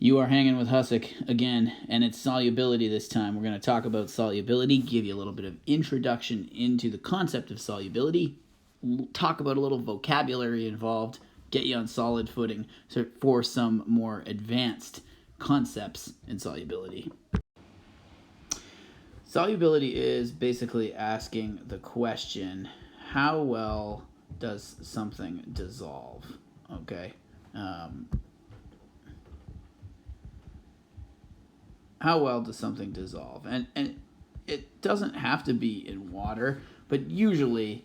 You are hanging with Hussick again, and it's solubility this time. We're going to talk about solubility, give you a little bit of introduction into the concept of solubility, talk about a little vocabulary involved, get you on solid footing for some more advanced concepts in solubility. Solubility is basically asking the question, how well does something dissolve? Okay. How well does something dissolve? And it doesn't have to be in water, but usually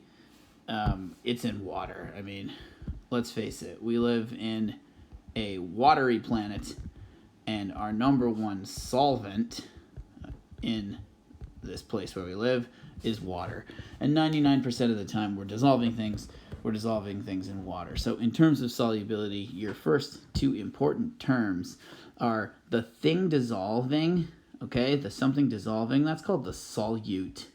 it's in water. I mean, let's face it, we live in a watery planet, and our number one solvent in this place where we live is water. And 99% of the time we're dissolving things in water. So in terms of solubility, your first two important terms are the thing dissolving, okay? The something dissolving, that's called the solute.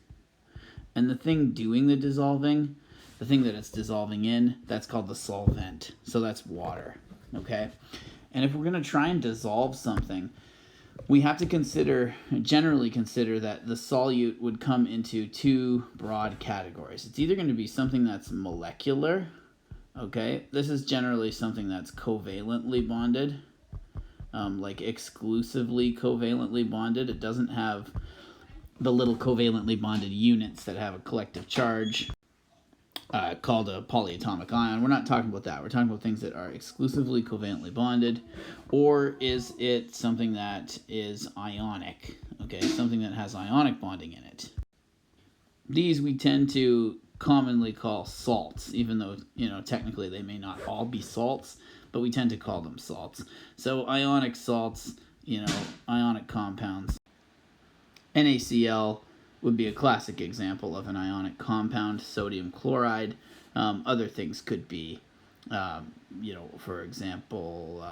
And the thing doing the dissolving, the thing that it's dissolving in, that's called the solvent. So that's water, okay? And if we're going to try and dissolve something, we have to generally consider that the solute would come into two broad categories. It's either going to be something that's molecular, okay? This is generally something that's covalently bonded, like exclusively covalently bonded. It doesn't have the little covalently bonded units that have a collective charge called a polyatomic ion. We're not talking about that. We're talking about things that are exclusively covalently bonded. Or is it something that is ionic? Okay, something that has ionic bonding in it. These we tend to commonly call salts, even though, technically they may not all be salts, but we tend to call them salts. So ionic salts, ionic compounds. NaCl would be a classic example of an ionic compound, sodium chloride. Other things could be, for example,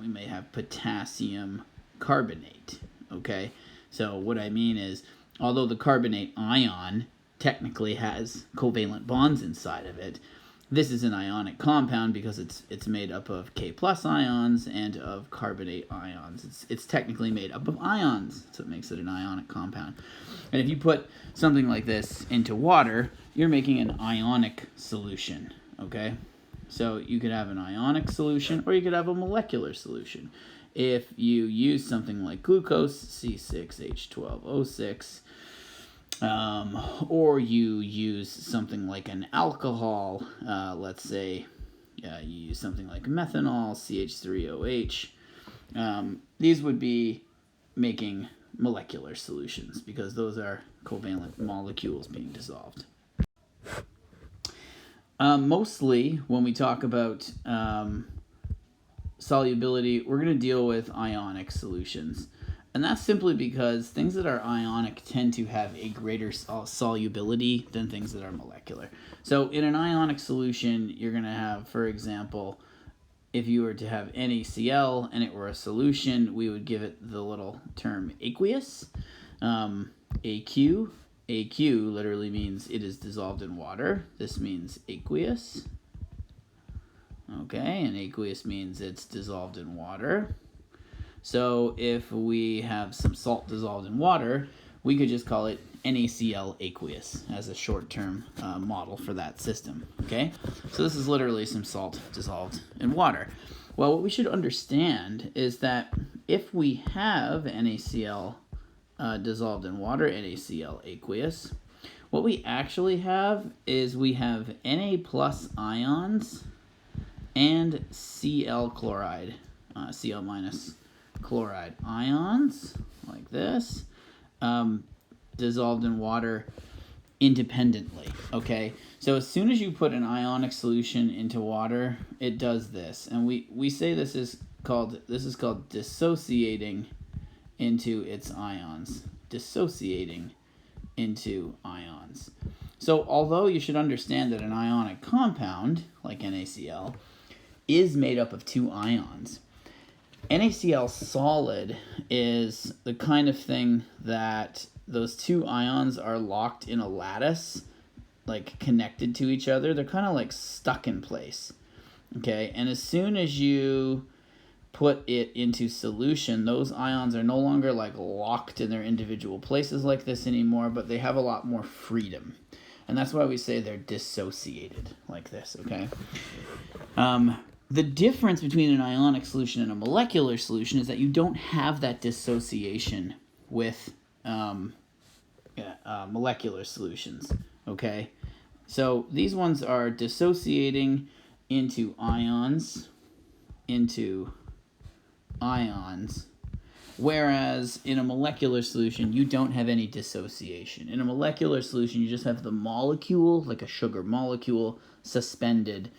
we may have potassium carbonate, okay? So what I mean is, although the carbonate ion technically has covalent bonds inside of it, this is an ionic compound because it's made up of K+ ions and of carbonate ions. It's technically made up of ions, so it makes it an ionic compound. And if you put something like this into water, you're making an ionic solution, okay? So you could have an ionic solution or you could have a molecular solution. If you use something like glucose, C6H12O6, or you use something like an alcohol, let's say you use something like methanol, CH3OH, these would be making molecular solutions because those are covalent molecules being dissolved. Mostly when we talk about solubility, we're going to deal with ionic solutions. And that's simply because things that are ionic tend to have a greater solubility than things that are molecular. So in an ionic solution, you're going to have, for example, if you were to have NaCl and it were a solution, we would give it the little term aqueous. AQ literally means it is dissolved in water. This means aqueous. Okay, and aqueous means it's dissolved in water. So if we have some salt dissolved in water, we could just call it NaCl aqueous as a short-term model for that system, okay? So this is literally some salt dissolved in water. Well, what we should understand is that if we have NaCl dissolved in water, NaCl aqueous, what we actually have is we have Na+ ions and Cl chloride, Cl- chloride ions, like this, dissolved in water independently, okay? So as soon as you put an ionic solution into water, it does this. And we say this is called dissociating into its ions. Dissociating into ions. So although you should understand that an ionic compound, like NaCl, is made up of two ions, NaCl solid is the kind of thing that those two ions are locked in a lattice, like connected to each other. They're kind of like stuck in place, okay? And as soon as you put it into solution, those ions are no longer like locked in their individual places like this anymore, but they have a lot more freedom. And that's why we say they're dissociated like this, okay? The difference between an ionic solution and a molecular solution is that you don't have that dissociation with molecular solutions, okay? So these ones are dissociating into ions, whereas in a molecular solution, you don't have any dissociation. In a molecular solution, you just have the molecule, like a sugar molecule, suspended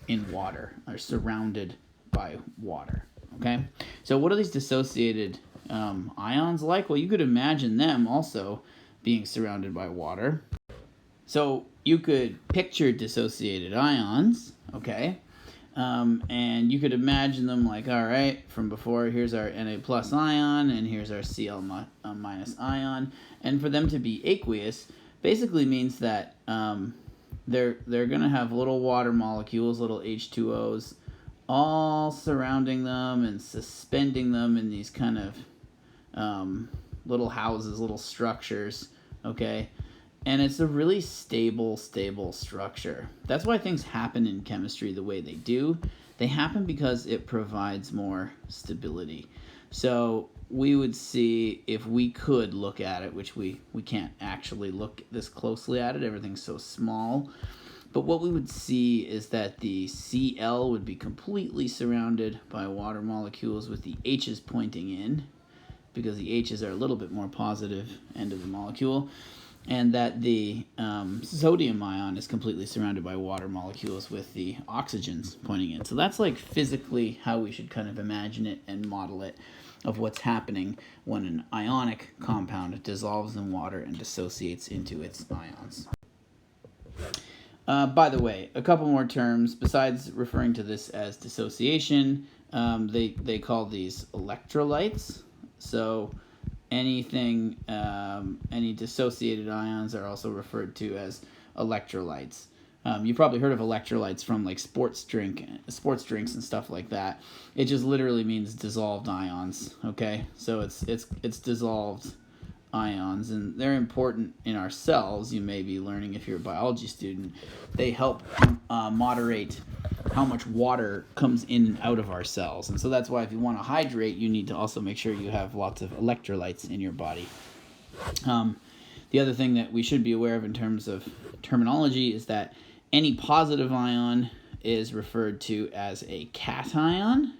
in water, or surrounded by water, okay? So what are these dissociated ions like? Well, you could imagine them also being surrounded by water. So you could picture dissociated ions, okay? And you could imagine them like, all right, from before, here's our Na plus ion, and here's our Cl minus ion. And for them to be aqueous basically means that they're going to have little water molecules, little H2Os, all surrounding them and suspending them in these kind of little houses, little structures, okay? And it's a really stable structure. That's why things happen in chemistry the way they do. They happen because it provides more stability. So we would see, if we could look at it, which we can't actually look this closely at it, everything's so small, but what we would see is that the Cl would be completely surrounded by water molecules with the H's pointing in, because the H's are a little bit more positive end of the molecule, and that the sodium ion is completely surrounded by water molecules with the oxygens pointing in. So that's like physically how we should kind of imagine it and model it, of what's happening when an ionic compound dissolves in water and dissociates into its ions. By the way, a couple more terms besides referring to this as dissociation. They call these electrolytes. So any dissociated ions are also referred to as electrolytes. You probably heard of electrolytes from like sports drinks and stuff like that. It just literally means dissolved ions. Okay, so it's dissolved ions, and they're important in our cells. You may be learning if you're a biology student. They help moderate how much water comes in and out of our cells, and so that's why if you want to hydrate, you need to also make sure you have lots of electrolytes in your body. The other thing that we should be aware of in terms of terminology is that any positive ion is referred to as a cation,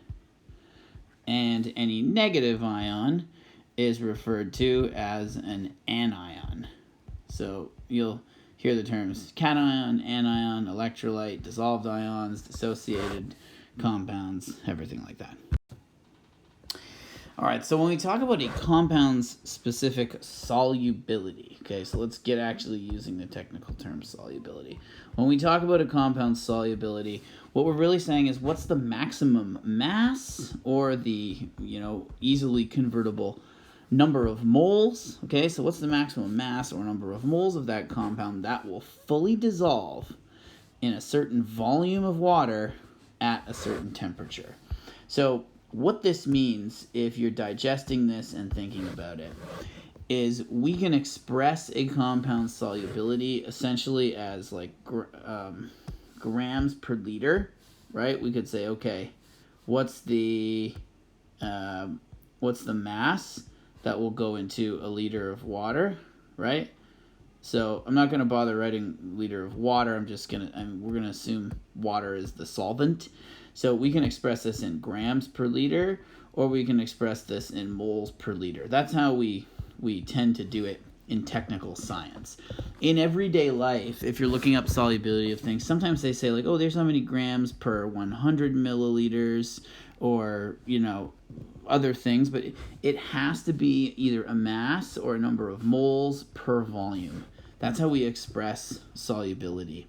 and any negative ion is referred to as an anion. So you'll hear the terms cation, anion, electrolyte, dissolved ions, dissociated compounds, everything like that. All right, so when we talk about a compound's specific solubility, okay, so let's get actually using the technical term solubility. When we talk about a compound's solubility, what we're really saying is what's the maximum mass or the, easily convertible number of moles, okay? So what's the maximum mass or number of moles of that compound that will fully dissolve in a certain volume of water at a certain temperature. So what this means, if you're digesting this and thinking about it, is we can express a compound's solubility essentially as like grams per liter, right? We could say, okay, what's the mass that will go into a liter of water, right? So I'm not going to bother writing liter of water. We're going to assume water is the solvent. So we can express this in grams per liter, or we can express this in moles per liter. That's how we tend to do it in technical science. In everyday life, if you're looking up solubility of things, sometimes they say like, oh, there's how many grams per 100 milliliters, or, other things, but it has to be either a mass or a number of moles per volume. That's how we express solubility.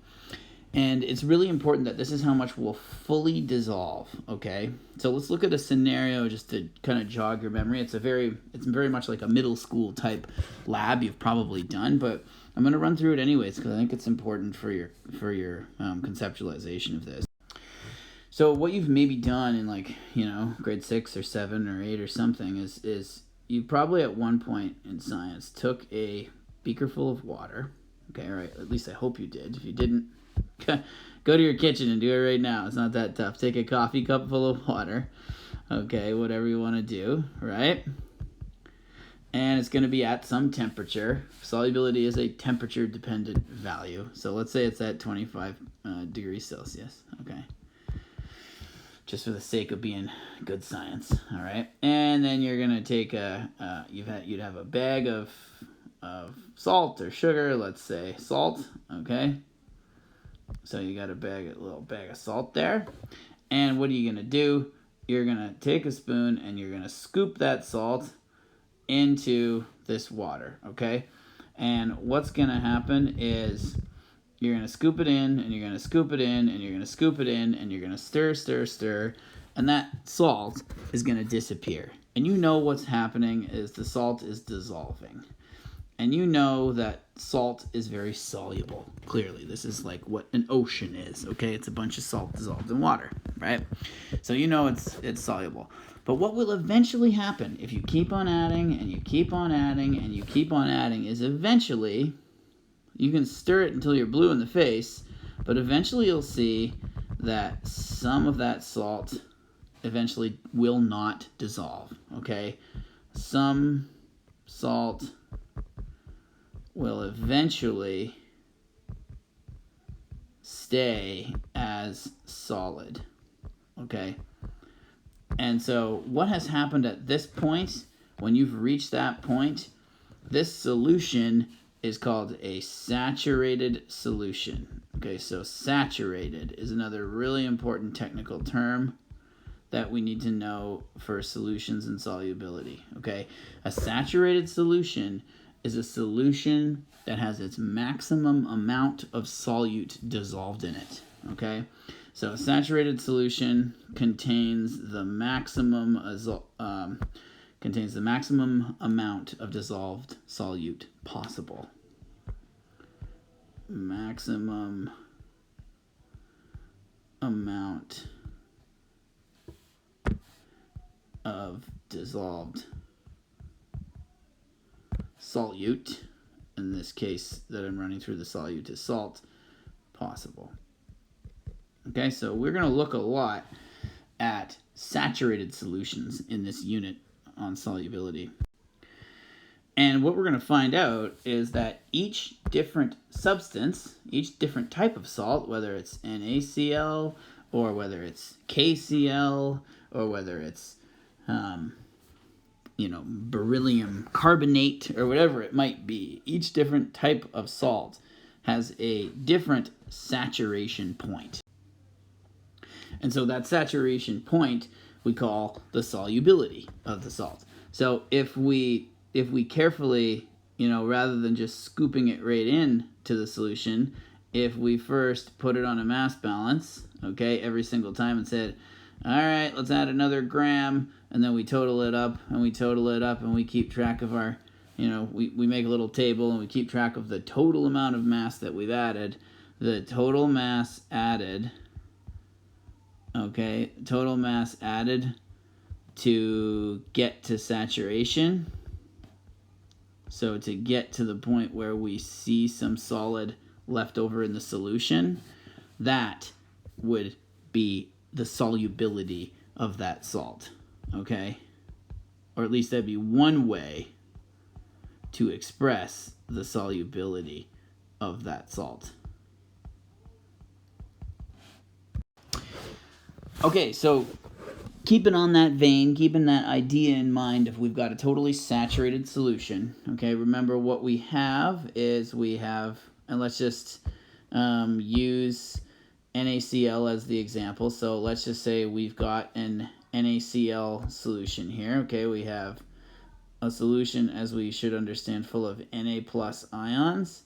And it's really important that this is how much will fully dissolve, okay? So let's look at a scenario just to kind of jog your memory. It's very much like a middle school type lab you've probably done, but I'm going to run through it anyways because I think it's important for your conceptualization of this. So what you've maybe done in like, grade 6 or 7 or 8 or something is you probably at one point in science took a beaker full of water. Okay, all right, at least I hope you did. If you didn't, go to your kitchen and do it right now. It's not that tough. Take a coffee cup full of water. Okay, whatever you want to do, right? And it's going to be at some temperature. Solubility is a temperature-dependent value. So let's say it's at 25 degrees Celsius, okay? Just for the sake of being good science, all right? And then you're going to take you'd have a bag of salt or sugar, let's say salt, okay? So you got a little bag of salt there. And what are you going to do? You're going to take a spoon and you're going to scoop that salt into this water, okay? And what's going to happen is you're going to scoop it in, and you're going to scoop it in, and you're going to scoop it in, and you're going to stir, and that salt is going to disappear. And you know what's happening is the salt is dissolving. And you know that salt is very soluble. Clearly, this is like what an ocean is, okay? It's a bunch of salt dissolved in water, right? So you know it's soluble. But what will eventually happen if you keep on adding and you keep on adding and you keep on adding is eventually you can stir it until you're blue in the face, but eventually you'll see that some of that salt eventually will not dissolve, okay? Some salt will eventually stay as solid, okay? And so what has happened at this point, when you've reached that point, this solution is called a saturated solution. Okay, so saturated is another really important technical term that we need to know for solutions and solubility. Okay, a saturated solution is a solution that has its maximum amount of solute dissolved in it. Okay, so a saturated solution contains the maximum amount of dissolved solute possible. Maximum amount of dissolved solute, in this case that I'm running through the solute is salt, possible. Okay, so we're going to look a lot at saturated solutions in this unit on solubility. And what we're going to find out is that each different substance, each different type of salt, whether it's NaCl or whether it's KCl or whether it's beryllium carbonate or whatever it might be, each different type of salt has a different saturation point. And so that saturation point we call the solubility of the salt. So if we carefully, rather than just scooping it right in to the solution, if we first put it on a mass balance, okay, every single time and said, all right, let's add another gram, and then we total it up, and we total it up, and we keep track of our, we make a little table, and we keep track of the total amount of mass that we've added. The total mass added, okay, total mass added to get to saturation. So to get to the point where we see some solid left over in the solution, that would be the solubility of that salt, okay? Or at least that'd be one way to express the solubility of that salt. Okay, so keeping on that vein, keeping that idea in mind, if we've got a totally saturated solution, okay, remember what we have is and let's just use NaCl as the example. So let's just say we've got an NaCl solution here, okay, we have a solution, as we should understand, full of Na plus ions,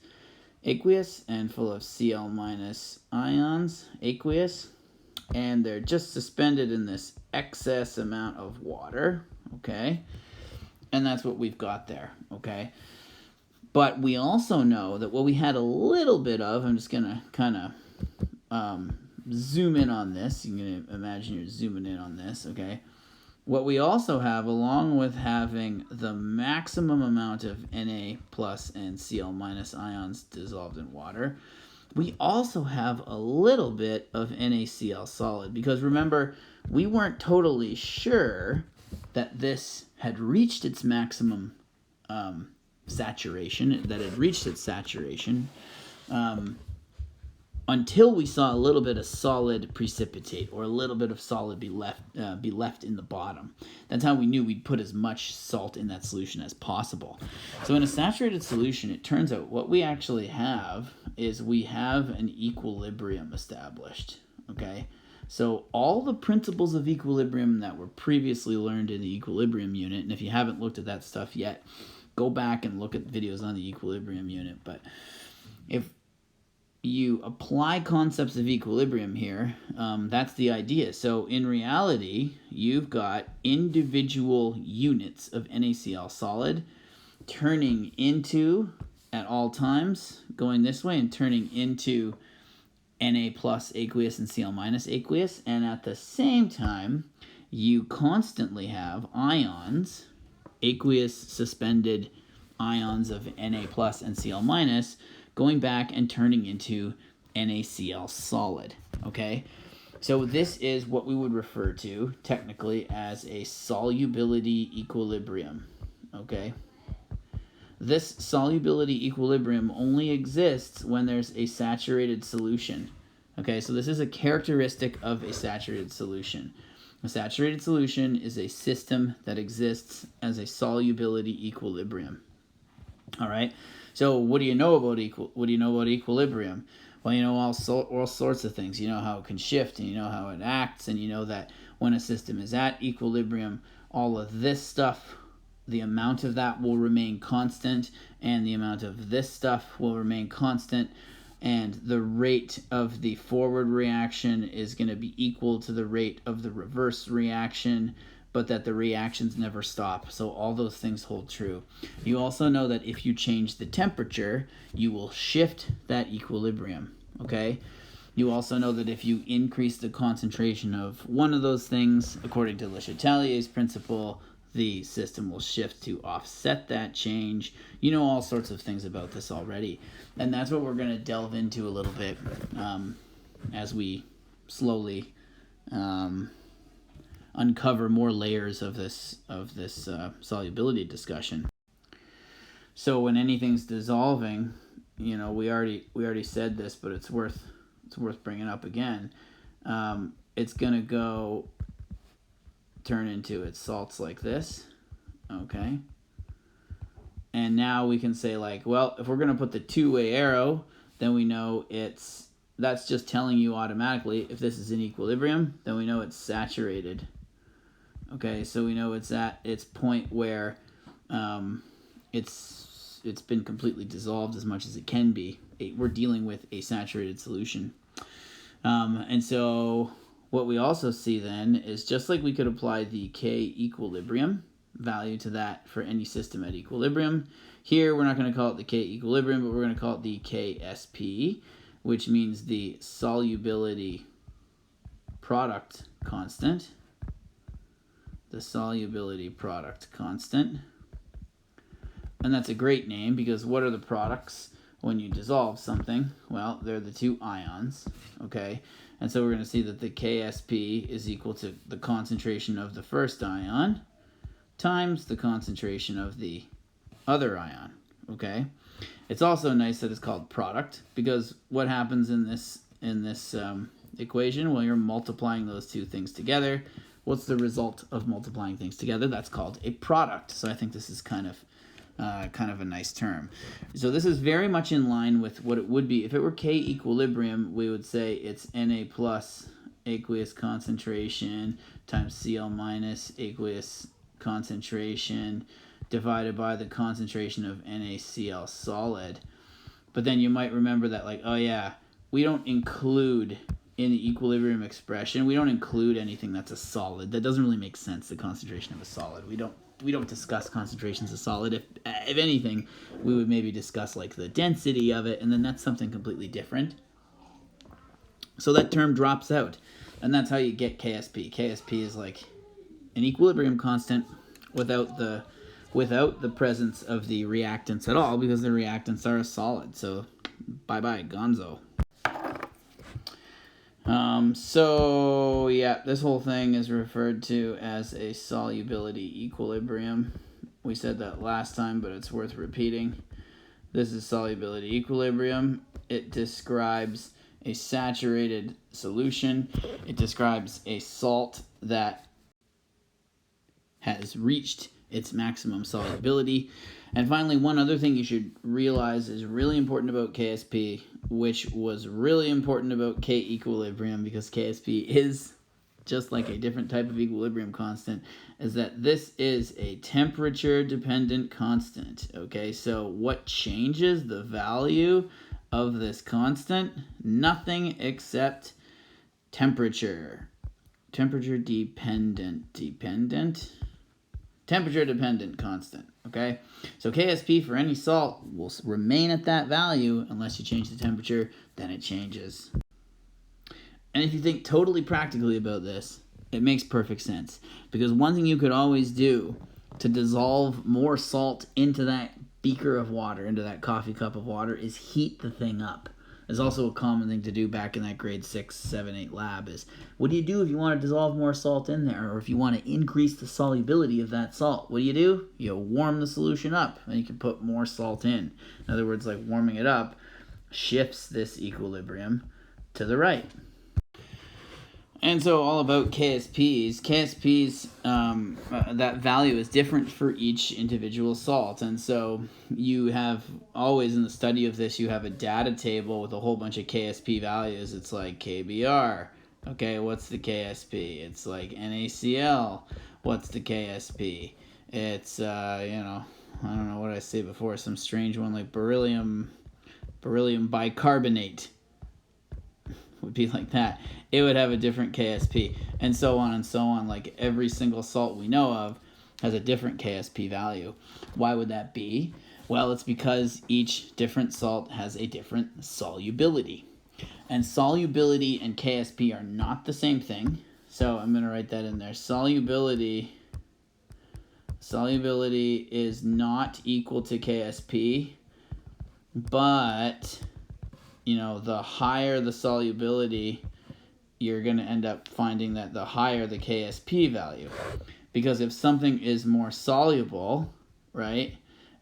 aqueous, and full of Cl minus ions, aqueous. And they're just suspended in this excess amount of water, okay? And that's what we've got there, okay? But we also know that what we had a little bit of, I'm just going to kind of zoom in on this, you're going to imagine you're zooming in on this, okay? What we also have, along with having the maximum amount of Na plus and Cl minus ions dissolved in water, we also have a little bit of NaCl solid, because remember, we weren't totally sure that this had reached its maximum saturation, that it reached its saturation, until we saw a little bit of solid precipitate, or a little bit of solid be left in the bottom. That's how we knew we'd put as much salt in that solution as possible. So in a saturated solution, it turns out what we actually have is we have an equilibrium established, okay? So all the principles of equilibrium that were previously learned in the equilibrium unit, and if you haven't looked at that stuff yet, go back and look at videos on the equilibrium unit. But if you apply concepts of equilibrium here, that's the idea. So in reality, you've got individual units of NaCl solid turning into, at all times, going this way and turning into Na plus aqueous and Cl minus aqueous, and at the same time, you constantly have ions, aqueous suspended ions of Na plus and Cl minus, going back and turning into NaCl solid, okay? So this is what we would refer to technically as a solubility equilibrium, okay? This solubility equilibrium only exists when there's a saturated solution, okay? So this is a characteristic of a saturated solution. A saturated solution is a system that exists as a solubility equilibrium, all right? So what do you know about equilibrium? Well, you know all sorts of things. You know how it can shift, and you know how it acts, and you know that when a system is at equilibrium, all of this stuff, the amount of that will remain constant, and the amount of this stuff will remain constant, and the rate of the forward reaction is going to be equal to the rate of the reverse reaction, but that the reactions never stop. So all those things hold true. You also know that if you change the temperature, you will shift that equilibrium, okay? You also know that if you increase the concentration of one of those things, according to Le Chatelier's principle, the system will shift to offset that change. You know all sorts of things about this already. And that's what we're going to delve into a little bit as we slowly uncover more layers of this solubility discussion. So when anything's dissolving, you know, we already said this, but it's worth bringing up again. It's gonna go turn into its salts like this, okay? And now we can say, like, well, if we're gonna put the two-way arrow, then we know that's just telling you automatically if this is in equilibrium, then we know it's saturated. Okay, so we know it's at its point where it's been completely dissolved as much as it can be. We're dealing with a saturated solution. And so what we also see then is, just like we could apply the K equilibrium value to that for any system at equilibrium, here we're not going to call it the K equilibrium, but we're going to call it the KSP, which means the solubility product constant. The solubility product constant. And that's a great name, because what are the products when you dissolve something? Well, they're the two ions, okay? And so we're going to see that the KSP is equal to the concentration of the first ion times the concentration of the other ion, okay? It's also nice that it's called product, because what happens in this equation? Well, you're multiplying those two things together. What's the result of multiplying things together? That's called a product. So I think this is kind of a nice term. So this is very much in line with what it would be if it were K equilibrium. We would say it's Na plus aqueous concentration times Cl minus aqueous concentration divided by the concentration of NaCl solid. But then you might remember that, like, oh yeah, we don't include in the equilibrium expression, we don't include anything that's a solid. That doesn't really make sense, the concentration of a solid. We don't discuss concentrations of solid. If anything, we would maybe discuss like the density of it, and then that's something completely different. So that term drops out, and that's how you get KSP. KSP is like an equilibrium constant without the presence of the reactants at all, because the reactants are a solid. So bye-bye, gonzo. So yeah, this whole thing is referred to as a solubility equilibrium. We said that last time, but it's worth repeating. This is solubility equilibrium. It describes a saturated solution. It describes a salt that has reached its maximum solubility. And finally, one other thing you should realize is really important about KSP, which was really important about K equilibrium, because KSP is just like a different type of equilibrium constant, is that this is a temperature-dependent constant. Okay, so what changes the value of this constant? Nothing except temperature. Temperature-dependent constant. Okay, so KSP for any salt will remain at that value unless you change the temperature, then it changes. And if you think totally practically about this, it makes perfect sense. Because one thing you could always do to dissolve more salt into that beaker of water, into that coffee cup of water, is heat the thing up. It's also a common thing to do back in that grade 6, 7, 8 lab is, what do you do if you want to dissolve more salt in there, or if you want to increase the solubility of that salt? What do? You warm the solution up, and you can put more salt in. In other words, like warming it up shifts this equilibrium to the right. And so all about KSPs, that value is different for each individual salt. And so you have always in the study of this, you have a data table with a whole bunch of KSP values. It's like KBr. Okay, what's the KSP? It's like NaCl. What's the KSP? It's, I don't know what I say before, some strange one like beryllium bicarbonate. Would be like that. It would have a different KSP, and so on and so on. Like every single salt we know of has a different KSP value. Why would that be? Well, it's because each different salt has a different solubility, and solubility and KSP are not the same thing. So I'm going to write that in there. Solubility is not equal to KSP, but the higher the solubility, you're going to end up finding that the higher the KSP value. Because if something is more soluble, right,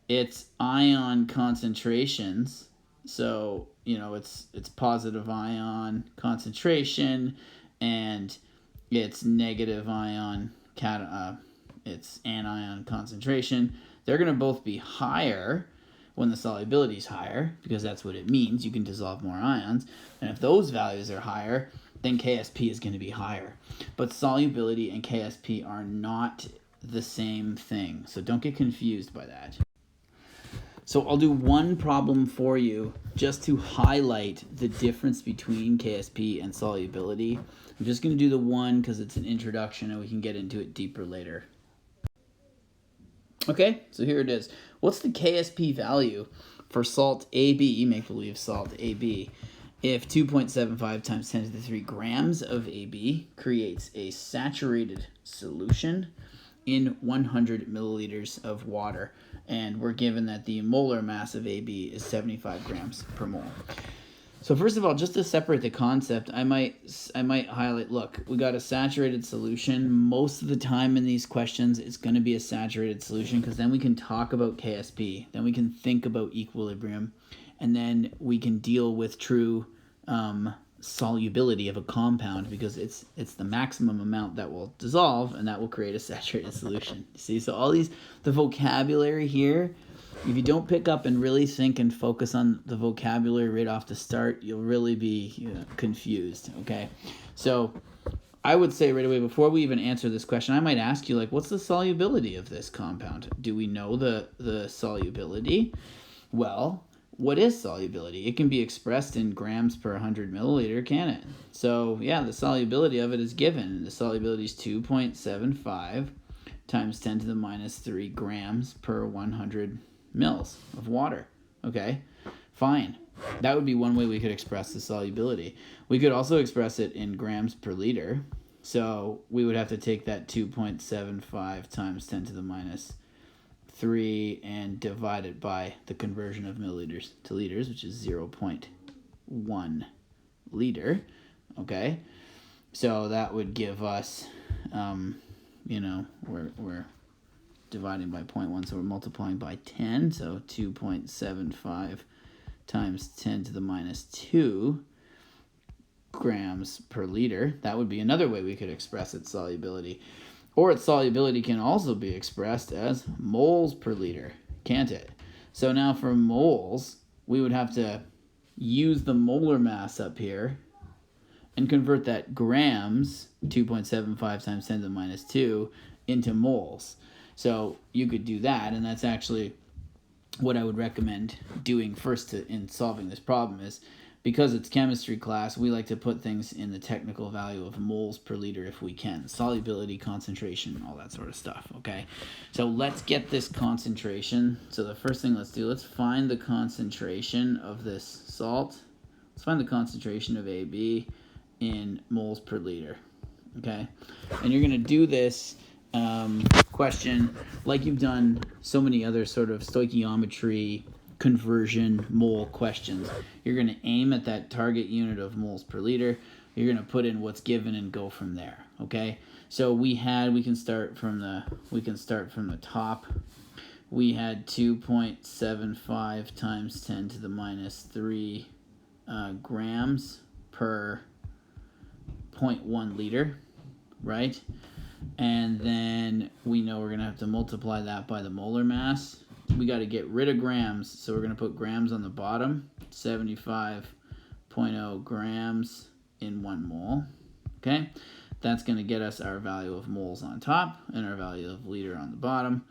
its ion concentrations, so, it's positive ion concentration and its negative ion, its anion concentration, they're going to both be higher when the solubility is higher, because that's what it means. You can dissolve more ions. And if those values are higher, then KSP is going to be higher. But solubility and KSP are not the same thing. So don't get confused by that. So I'll do one problem for you just to highlight the difference between KSP and solubility. I'm just going to do the one because it's an introduction and we can get into it deeper later. Okay, so here it is. What's the KSP value for salt AB, make-believe salt AB, if 2.75 times 10 to the 3 grams of AB creates a saturated solution in 100 milliliters of water? And we're given that the molar mass of AB is 75 grams per mole. So first of all, just to separate the concept, I might highlight, look, we got a saturated solution. Most of the time in these questions, it's going to be a saturated solution, because then we can talk about KSP, then we can think about equilibrium, and then we can deal with true solubility of a compound, because it's the maximum amount that will dissolve, and that will create a saturated solution. You see, so all the vocabulary here, if you don't pick up and really think and focus on the vocabulary right off the start, you'll really be confused, okay? So I would say right away, before we even answer this question, I might ask you, what's the solubility of this compound? Do we know the solubility? Well, what is solubility? It can be expressed in grams per 100 milliliter, can it? So, yeah, the solubility of it is given. The solubility is 2.75 times 10 to the minus 3 grams per 100 mils of water. Okay, fine. that would be one way we could express the solubility. We could also express it in grams per liter. So we would have to take that 2.75 times 10 to the minus 3 and divide it by the conversion of milliliters to liters, which is 0.1 liter. Okay, so that would give us, we're dividing by 0.1, so we're multiplying by 10, so 2.75 times 10 to the minus 2 grams per liter. That would be another way we could express its solubility. Or its solubility can also be expressed as moles per liter, can't it? So now for moles, we would have to use the molar mass up here and convert that grams, 2.75 times 10 to the minus 2, into moles. So you could do that, and that's actually what I would recommend doing first in solving this problem is, because it's chemistry class, we like to put things in the technical value of moles per liter if we can. Solubility, concentration, all that sort of stuff, okay? So let's get this concentration. So the first thing let's do, let's find the concentration of this salt. Let's find the concentration of AB in moles per liter, okay? And you're going to do this question like you've done so many other sort of stoichiometry conversion mole questions. You're going to aim at that target unit of moles per liter. You're going to put in what's given and go from there, okay? So we can start from the top. We had 2.75 times 10 to the minus 3 grams per 0.1 liter, right? And then we know we're going to have to multiply that by the molar mass. We got to get rid of grams, so we're going to put grams on the bottom. 75.0 grams in 1 mole. Okay? That's going to get us our value of moles on top and our value of liter on the bottom.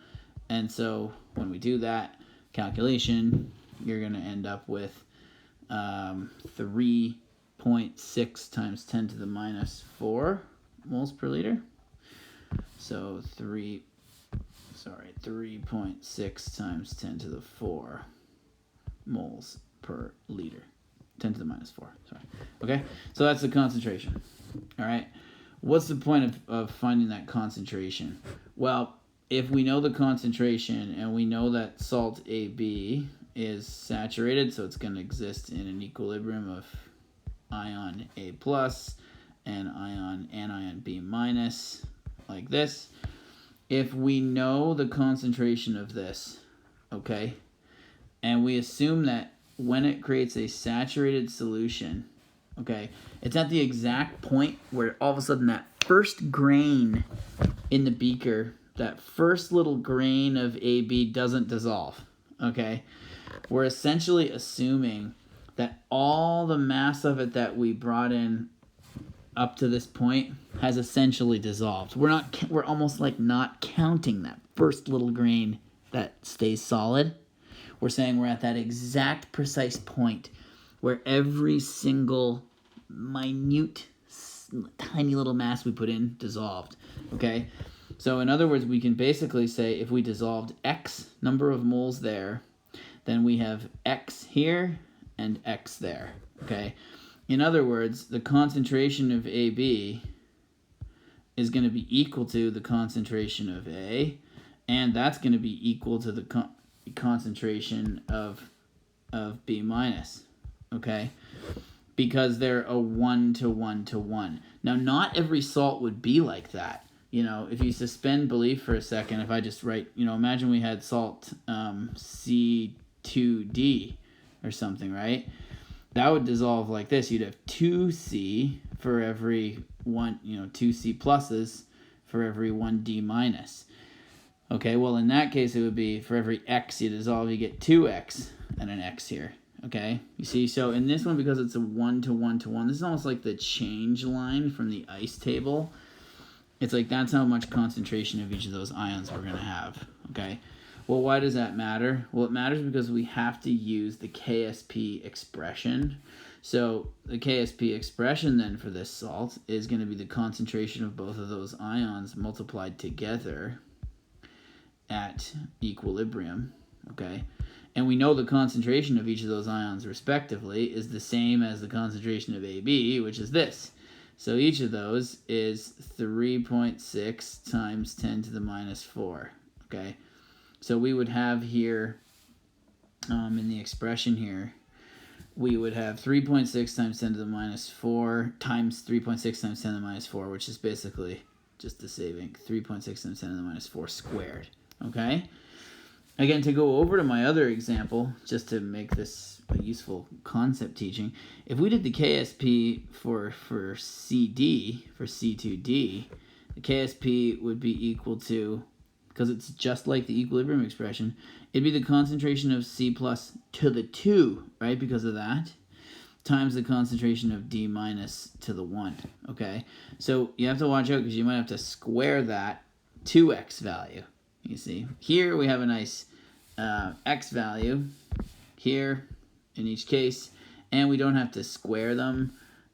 And so when we do that calculation, you're going to end up with 3.6 times 10 to the minus 4 moles per liter. So 3.6 times 10 to the 4 moles per liter. 10 to the minus 4, sorry. Okay, so that's the concentration. All right, what's the point of finding that concentration? Well, if we know the concentration and we know that salt AB is saturated, so it's going to exist in an equilibrium of ion A plus and anion B minus, like this. If we know the concentration of this, okay, and we assume that when it creates a saturated solution, okay, it's at the exact point where all of a sudden that first grain in the beaker, that first little grain of AB doesn't dissolve, okay? We're essentially assuming that all the mass of it that we brought in up to this point has essentially dissolved. We're almost like not counting that first little grain that stays solid. We're saying we're at that exact precise point where every single minute tiny little mass we put in dissolved, okay? So in other words, we can basically say if we dissolved X number of moles there, then we have X here and X there, okay? In other words, the concentration of AB is going to be equal to the concentration of A, and that's going to be equal to the concentration of B minus, okay? Because they're a 1 to 1 to 1. Now, not every salt would be like that. You know, if you suspend belief for a second, if I just write, imagine we had salt C2D or something, right? That would dissolve like this. You'd have 2C for every 2C pluses for every 1D minus. Okay, well, in that case, it would be for every X you dissolve, you get 2X and an X here. Okay, you see, so in this one, because it's a 1 to 1 to 1, this is almost like the change line from the ice table. It's like that's how much concentration of each of those ions we're going to have. Okay, well, why does that matter? Well, it matters because we have to use the KSP expression. So the KSP expression then for this salt is going to be the concentration of both of those ions multiplied together at equilibrium. okay? And we know the concentration of each of those ions respectively is the same as the concentration of AB, which is this. So each of those is 3.6 times 10 to the minus 4, okay? So we would have here, in the expression here, we would have 3.6 times 10 to the minus 4 times 3.6 times 10 to the minus 4, which is basically just the saving, 3.6 times 10 to the minus 4 squared, okay? Again, to go over to my other example, just to make this a useful concept teaching, if we did the KSP for CD, for C2D, the KSP would be equal to, because it's just like the equilibrium expression, it'd be the concentration of C plus to the 2, right, because of that, times the concentration of D minus to the 1, okay? So you have to watch out because you might have to square that 2x value. You see, here we have a nice x value here in each case, and we don't have to square them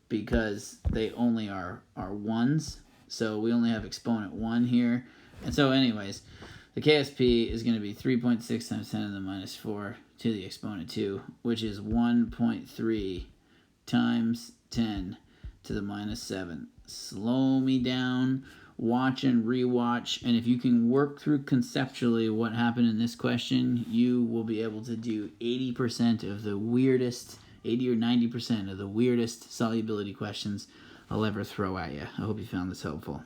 because they only are ones, so we only have exponent 1 here. And so anyways, the KSP is going to be 3.6 times 10 to the minus 4 to the exponent 2, which is 1.3 times 10 to the minus 7. Slow me down, watch and rewatch, and if you can work through conceptually what happened in this question, you will be able to do 80% of the weirdest, 80 or 90% of the weirdest solubility questions I'll ever throw at you. I hope you found this helpful.